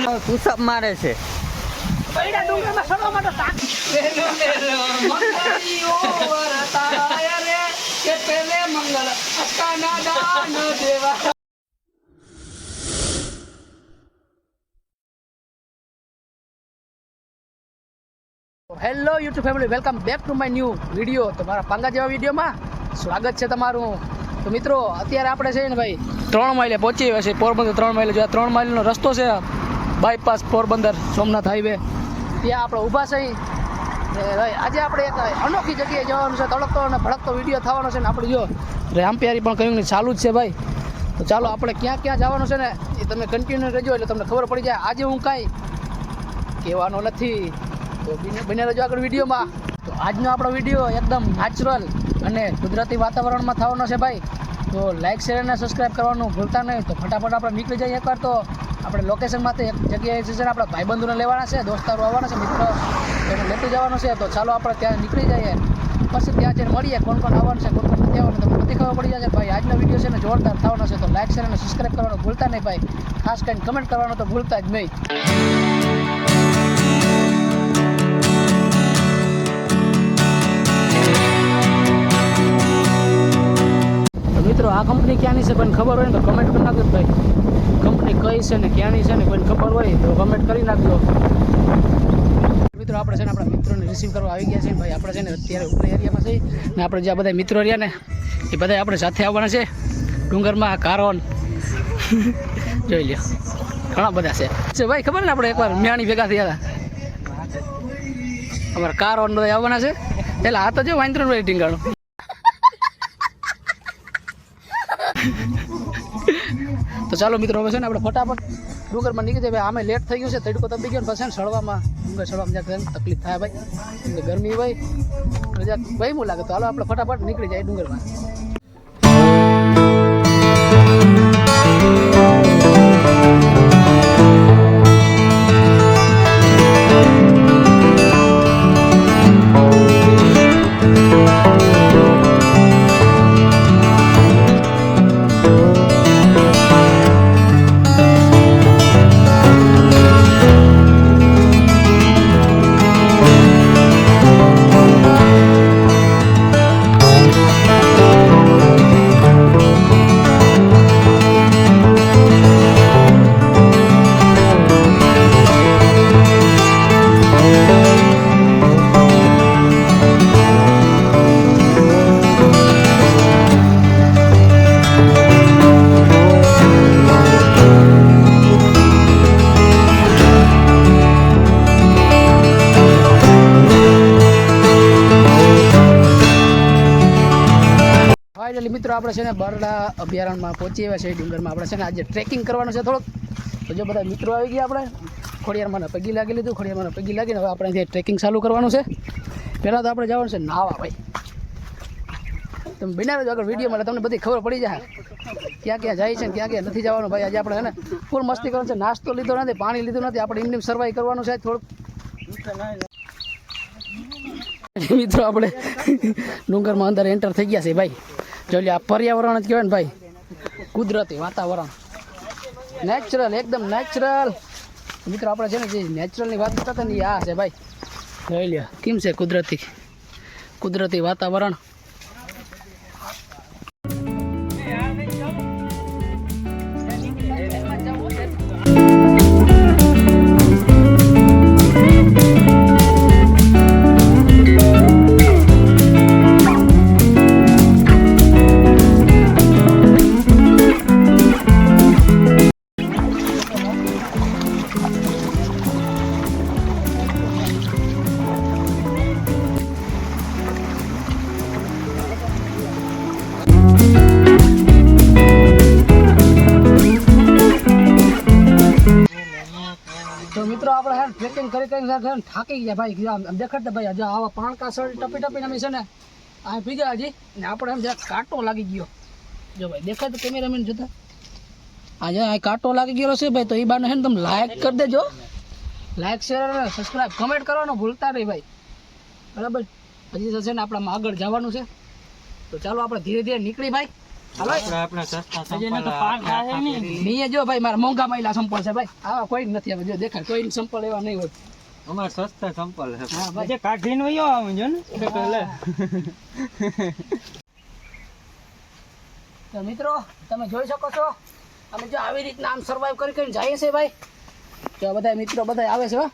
Push-up મારે છે. પૈડા ડુંગરમાં સડવા માટે તાક મંગળીઓ વરતાય રે કે પેલે મંગળ અકાના દાન દેવા. Hello YouTube family, welcome back to my new video. તો મારા પાંગા જેવા વિડીયોમાં સ્વાગત છે તમારું. તો મિત્રો, અત્યારે આપણે છે ને ભાઈ 3 માઇલે પહોંચી ગયા છે. પોરબંદર 3 માઇલે જો 3 માઇલનો રસ્તો છે, બાયપાસ પોરબંદર સોમનાથ હાઈવે, ત્યાં આપણે ઊભા છે. આજે આપણે એક અનોખી જગ્યાએ જવાનું છે. તડકતો અને ભડકતો વિડીયો થવાનો છે ને આપણે જો રામપ્યારી પણ કહ્યું ને ચાલુ જ છે ભાઈ. તો ચાલો આપણે ક્યાં ક્યાં જવાનું છે ને એ તમે કન્ટિન્યુ રહેજો એટલે તમને ખબર પડી જાય. આજે હું કાંઈ કહેવાનો નથી, તો બને રહેજો આગળ વિડીયોમાં. તો આજનો આપણો વિડીયો એકદમ નેચરલ અને કુદરતી વાતાવરણમાં થવાનો છે ભાઈ. તો લાઇક શેર અને સબસ્ક્રાઈબ કરવાનું ભૂલતા નહીં. તો ફટાફટ આપણે નીકળી જઈએ એકવાર. તો આપણે લોકેશનમાંથી એક જગ્યાએ છે ને આપણા ભાઈબંધોને લેવાના છે, દોસ્તારો આવવાના છે, મિત્રો એને લેતું જવાનું છે. તો ચાલો આપણે ત્યાં નીકળી જઈએ, પછી ત્યાં જઈને મળીએ કોણ કોણ આવવાનું છે, કોણ કોણ નથી આવવાનું. તો બધી ખબર પડી જશે ભાઈ. આજનો વિડીયો છે ને જોરદાર થવાનો છે. તો લાઇક શેર અને સબસ્ક્રાઈબ કરવાનું ભૂલતા નહીં ભાઈ. ખાસ કરીને કમેન્ટ કરવાનું તો ભૂલતા જ નહીં. મિત્રો, આ કંપની ક્યાંની છે કોઈને ખબર હોય ને તો કમેન્ટ કરી નાખજો ભાઈ. કંપની કઈ છે ને ક્યાંની છે ને કોઈને ખબર હોય તો કમેન્ટ કરી નાખજો. મિત્રો, આપણે છે ને આપણા મિત્રોને રિસીવ કરવા આવી ગયા છે ભાઈ. આપણે છે ને અત્યારે ઉપરી એરિયામાં છે ને આપણે જે બધા મિત્રો રહ્યા ને એ બધા આપણે સાથે આવવાના છે ડુંગરમાં. કારોન જોઈ લ્યો, ઘણા બધા છે ભાઈ. ખબર ને આપણે એકવાર મ્યાણી ભેગા થયા હતા, અમારા કારોન બધા આવવાના છે. એટલે આ તો જો વાંદરો ભાઈ ટીંગાણું. તો ચાલો મિત્રો, હવે છે ને આપણે ફટાફટ ડુંગરમાં નીકળી જાય. આમે લેટ થઈ ગયું છે, તડકો તપી ગયો ને પછી સળવામાં ડુંગર સળવામાં જ્યાં તકલીફ થાય ભાઈ, ગરમી હોય જ્યાં ભાઈ હું લાગે. તો હાલો આપણે ફટાફટ નીકળી જાય ડુંગરમાં. ફાઇનલી મિત્રો, આપણે છે ને બરડા અભયારણ્યમાં પહોંચી આવ્યા છે. ડુંગરમાં આપણે છે ને આજે ટ્રેકિંગ કરવાનું છે થોડુંક. તો જો બધા મિત્રો આવી ગયા, આપણે ખોડિયારમાં પગી લાગી લીધું. ખોડિયારમાં પગી લાગીને હવે આપણે જે ટ્રેકિંગ ચાલુ કરવાનું છે. પહેલાં તો આપણે જવાનું છે નાહવા ભાઈ. તમે બિના રહેજો આગળ વિડીયોમાં, એટલે તમને બધી ખબર પડી જાય ક્યાં ક્યાં જાય છે ને ક્યાં ક્યાં નથી જવાનું ભાઈ. આજે આપણે છે ને ફૂલ મસ્તી કરવાનું છે. નાસ્તો લીધો નથી, પાણી લીધું નથી, આપણે એમને સર્વાઈવ કરવાનું છે થોડુંક. મિત્રો, આપણે ડુંગરમાં અંદર એન્ટર થઈ ગયા છે ભાઈ. જોઈ આ પર્યાવરણ જ કહેવાય ને ભાઈ, કુદરતી વાતાવરણ, નેચરલ, એકદમ નેચરલ. મિત્રો, આપણે છે ને જે નેચરલની વાત કરતા હતા ને એ આ છે ભાઈ. જોઈ લ્યો કેમ છે કુદરતી વાતાવરણ. મિત્રો, આપણે હે ટ્રેકિંગ કરી થાકી ગયા ભાઈ. દેખાડતા ભાઈ આજે આવા પાણકા સળ ટપી ટપીને અમે છે ને આ ભીગા હજી ને આપણે એમ જ્યાં કાંટો લાગી ગયો. જો ભાઈ દેખાય તો કેમેરામેન જોતા, આજે આ કાંટો લાગી ગયો છે ભાઈ. તો એ બાને છે ને તમે લાઈક કરી દેજો, લાઈક શેર અને સબસ્ક્રાઈબ કમેન્ટ કરવાનું ભૂલતા નહીં ભાઈ, બરાબર. હજી છે ને આપણામાં આગળ જવાનું છે. તો ચાલો આપણે ધીરે ધીરે નીકળી ભાઈ. હાલો આપણે સસ્તા હજી એને તો પાર થાય નહીં. નહીં જો ભાઈ મારા મોંઘા મહિલા સંપલ છે ભાઈ આવા કોઈ નથી આવે જો દેખાય કોઈ સંપલ એવા નહીં હોય અમાર સસ્તા સંપલ છે. હા ભાઈ હજી કાઢીને વયો આવું જો ને લે. તો મિત્રો તમે જોઈ શકો છો અમે જો આવી રીતના આમ સર્વાઈવ કરી કરીને જઈએ છે ભાઈ તો બધા મિત્રો બધા આવે છે હો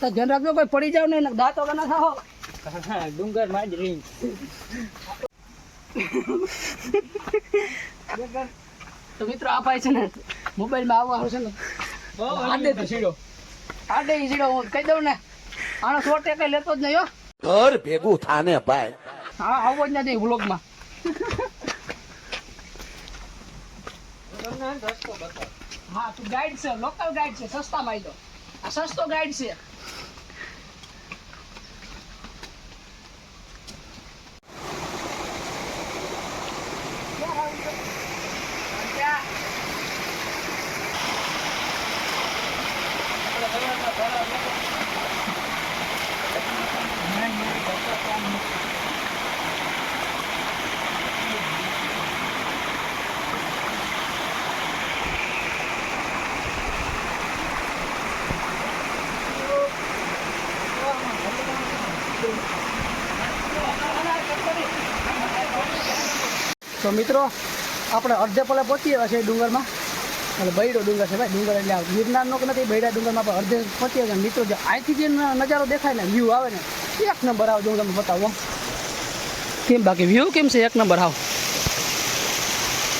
તો ધ્યાન રાખજો ભાઈ પડી જાવ ને દાંત વગર ના થાઓ ડુંગર માં જ રહી. તો મિત્રો આ ભાઈ છે ને મોબાઈલમાં આવવા આવશે ને આડે તો સીડો આડે સીડો હું કહી દઉં ને આનો 100% કઈ લેતો જ નહીં હો ઘર ભેગું થાને ભાઈ. હા આવો જ નથી વ્લોગમાં હા તું ગાઈડ છે લોકલ ગાઈડ છે સસ્તા માં તો આ સસ્તો ગાઈડ છે તો મિત્રો આપણે અડધે પલે પહોંચી ગયા છે ડુંગરમાં એટલે બૈડો ડુંગર છે ભાઈ ડુંગર એટલે આ ગિરનારનો કે નથી બૈડા ડુંગરમાં આપણે અડધે પહોંચી ગયા મિત્રો જે અહીંથી જે નજારો દેખાય ને વ્યૂ આવે ને એક નંબર આવે જો તમે બતાવો કેમ બાકી વ્યૂ કેમ છે એક નંબર આવ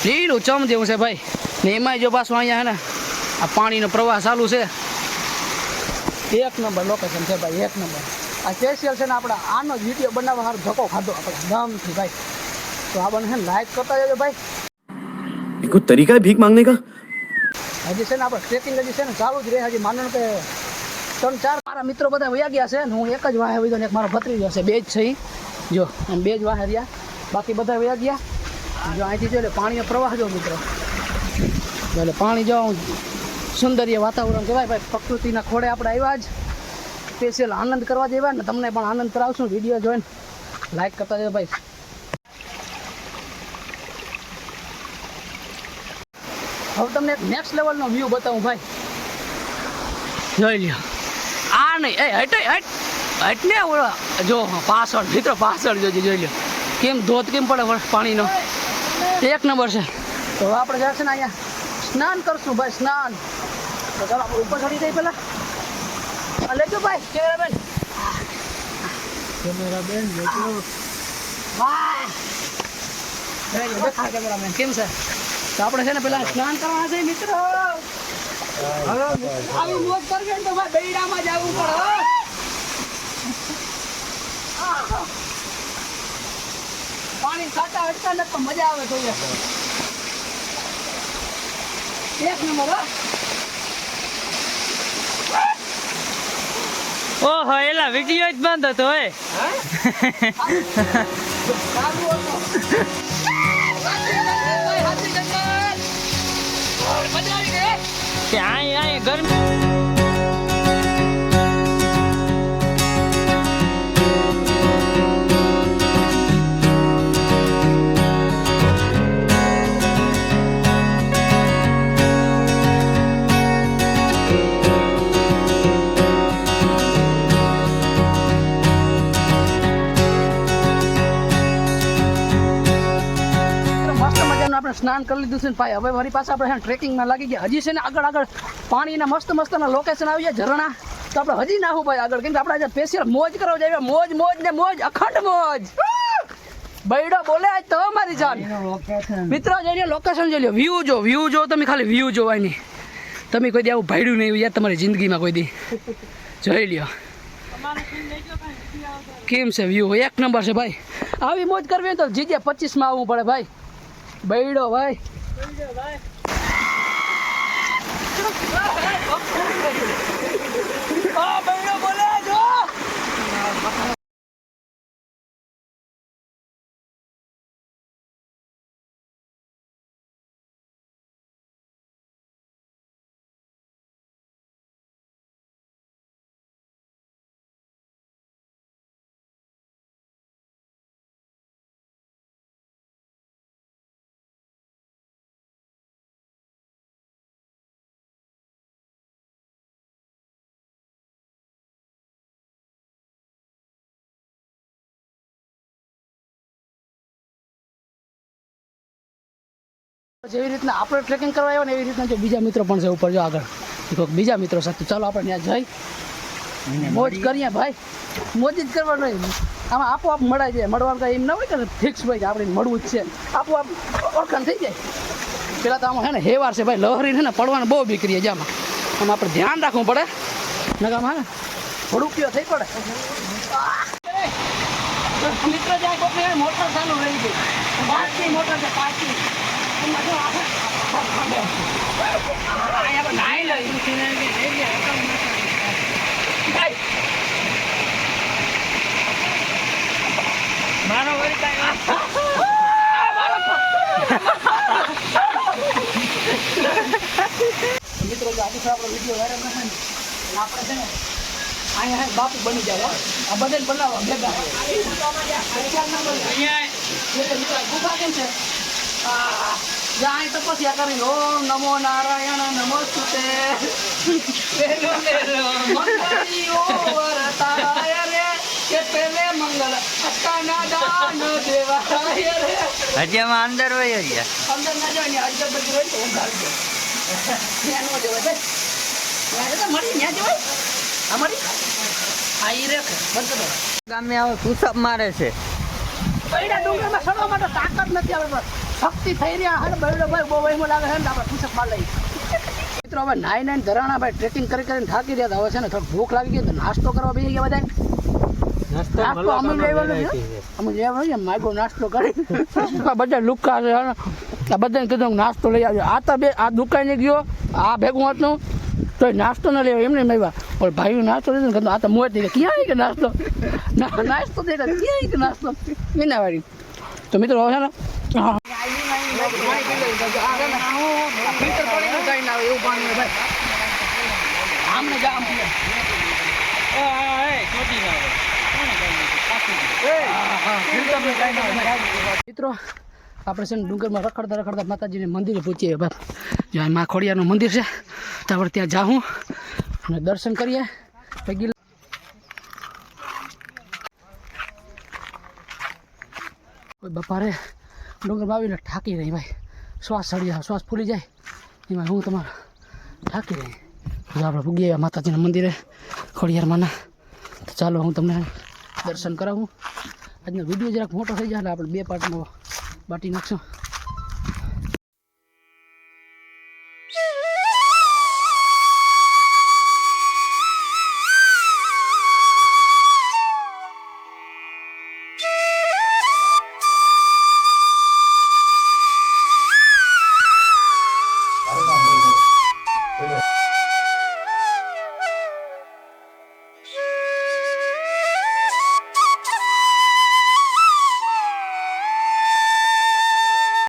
લીલું ચમ જેવું છે ભાઈ ને એમાંય જો પાછું અહીંયા હે ને આ પાણીનો પ્રવાહ ચાલુ છે એક નંબર લોકેશન છે ભાઈ એક નંબર આ સ્પેશિયલ છે ને આપણે આનો જ વિડીયો બનાવવા સારું ધક્કો ખાધો આપણે ગામથી ભાઈ તો આ બને લાઈક કરતા જજો ભાઈ कोई तरीका है भीख मांगने का? હજી છે ને આપણે ટ્રેકિંગ હજી છે ને ચાલુ જ રહે હજી માનો કે 3-4 મારા મિત્રો બધા વયા ગયા છે ને હું એક જ વાહે વયો ને એક મારો ભત્રીજો છે બે જ છે ઈ. જો આમ બે જ વાહે રહ્યા બાકી બધા વયા ગયા જો અહીંથી જો એટલે પાણીનો પ્રવાહ જો મિત્રો એટલે પાણી જો સુંદરીય વાતાવરણ કહેવાય ભાઈ પ્રકૃતિના ખોળે આપણે આવ્યા જ સ્પેશિયલ આનંદ કરવા જેવા ને તમને પણ આનંદ કરાવશું વિડીયો જોઈને લાઈક કરતા જજો ભાઈ હવે તમને એક નેક્સ્ટ લેવલનો વ્યૂ બતાવું ભાઈ જોઈ લ્યો આ નહીં એ હટ હટ હટ ને ઓલા જો પાછળ મિત્રો પાછળ જોજો જોઈ લ્યો કેમ ધોધ કેમ પડે પાણીનો એક નંબર છે તો હવે આપણે જશે ને અહીંયા સ્નાન કરશું ભાઈ સ્નાન તો ચાલો આપણે ઉપર ચડી જઈએ પહેલાં લેજો ભાઈ કેમેરામેન વાહ દેખાય કેમેરામેન કેમ છે તો આપણે છે ને પેલા સ્નાન કરવાના છે મિત્રો આવી મોજ કરવી ને તો ભાઈ બૈડામાં જ આવવું પડે પાણી ખાતા અટકા ને તો મજા આવે તો એક નંબર ઓહો એલા વિડીયો જ બંધ હતો હે કે આય ગરમી આપણે સ્નાન કરી લીધું છે ને ભાઈ હવે મારી પાસે આપણે ટ્રેકિંગમાં લાગી ગયા હજી છે ને આગળ પાણીના મસ્તના લોકેશન આવી જાય ઝરણા તો આપણે હજી નાખવું ભાઈ આગળ કેમ કે આપણે આજે સ્પેશિયલ મોજ કરવા જઈએ મોજ ને મોજ અખંડ મોજ બૈડો બોલે આજ તો મારી જાન મિત્રો જોઈ લો લોકેશન જોઈ લો વ્યૂ જો તમે ખાલી વ્યૂ જોવાની તમે કોઈ દી આવું ભાડ્યું નહીં યાર તમારી જિંદગીમાં કોઈ દી જોઈ લ્યો કેમ છે વ્યૂ એક નંબર છે ભાઈ આવી મોજ કરવી હોય તો જીજે 25માં આવવું પડે ભાઈ બૈડો ભાઈ બૈડો બોલે જો જેવી રીતના આપણે ટ્રેકિંગ કરવા આવ્યા ને એવી રીતના જો બીજા મિત્રો પણ છે ઉપર જો આગળ કોઈક બીજા મિત્રો સાથે ચાલો આપણે ત્યાં જઈ મોજ કરીએ ભાઈ મોજ જ કરવાનું નહીં આમાં આપોઆપ મળાય જાય મળવાનું કાંઈ એમ ના હોય કે ફિક્સ ભાઈ કે આપણે મળવું જ છે આપોઆપ ઓળખાણ થઈ જાય પેલા તો આમાં છે ને હેવાર છે ભાઈ લહરી છે ને પડવાનું બહુ બીકરીએ જામાં આમાં આપણે ધ્યાન રાખવું પડે નકામાં હે ને ભડુકીઓ થઈ પડે મિત્રો જાય કોઈને મોટર ચાલુ રહી ગઈ પાર્કિંગ મોટર છે પાર્કિંગ એમાં જો આપણે નાઈ લઈ મારો વળી કાંઈ મિત્રો જો આજે આપણો વિડીયો વાયરલ ના થાય ને આપણે છે ને અહીંયા બાપુ બની જાય આ બધાને બનાવવા ભેગા ગુફા કેમ છે જાય તપસ્યા કરી ઓમ નમો નારાયણ નમસ્તે મંગલ અક્કાના દાન દેવાય રે હજી આમાં અંદર હોય ગયા અંદર ના જાય ને આજે બધું હોય તો ઊંઘ આવી જાય ત્યાં નો જવાય ભાઈ ત્યાં તો મળી ત્યાં જવાય અમારી આઈ રે બંધ કરો ગામે આવે પુષઅપ મારે છે બૈડા ડુંગરમાં ચડવા માટે તાકાત નથી આવે બસ શક્તિ થઈ રહ્યા હે બૈડો ભાઈ બહુ વહીમાં લાગે છે ને આપણે પુષઅપ માર લઈ મિત્રો હવે નાઈ ધરાણા ભાઈ ટ્રેકિંગ કરી કરીને થાકી ગયા હવે છે ને થોડું ભૂખ લાગી ગઈ તો નાસ્તો કરવા બેસી ગયા બધા નાસ્તો અમે લેવાનો છે અમે લેવાનો છે માગો નાસ્તો કરી બધા લુક્કા છે આ બધાને કીધું નાસ્તો લઈ આવજો આ તો બે આ દુકાને ગયો આ ભેગું હતું તો નાસ્તો ન લેવો એમને આવ્યા પણ ભાઈ નાસ્તો લીધો ને આ તો મોત નહીં ક્યાં કે નાસ્તો નાસ્તો દે ક્યાં કે નાસ્તો એના વાળી તો મિત્રો હવે છે ને એવું પાણી ભાઈ આમને જામ મિત્રો આપણે છે ને ડુંગરમાં રખડતા રખડતા માતાજીને મંદિરે પહોંચીએ બાપ જ્યાં મા ખોડિયારનું મંદિર છે તો આપણે ત્યાં જાઉં અને દર્શન કરીએ પગી કોઈ બપારે ડુંગરમાં આવીને થાકી રહી ભાઈ શ્વાસ ચડી જાય શ્વાસ ફૂલી જાય એમાં હું તમારે થાકી રહી તો આપણે પૂગી આવ્યા માતાજીના મંદિરે ખોડિયારમાંના તો ચાલો હું તમને દર્શન કરાવું આજનો વિડીયો જરાક મોટો થઈ જાય એટલે આપણે 2 પાર્ટમાં બાટી નાખશું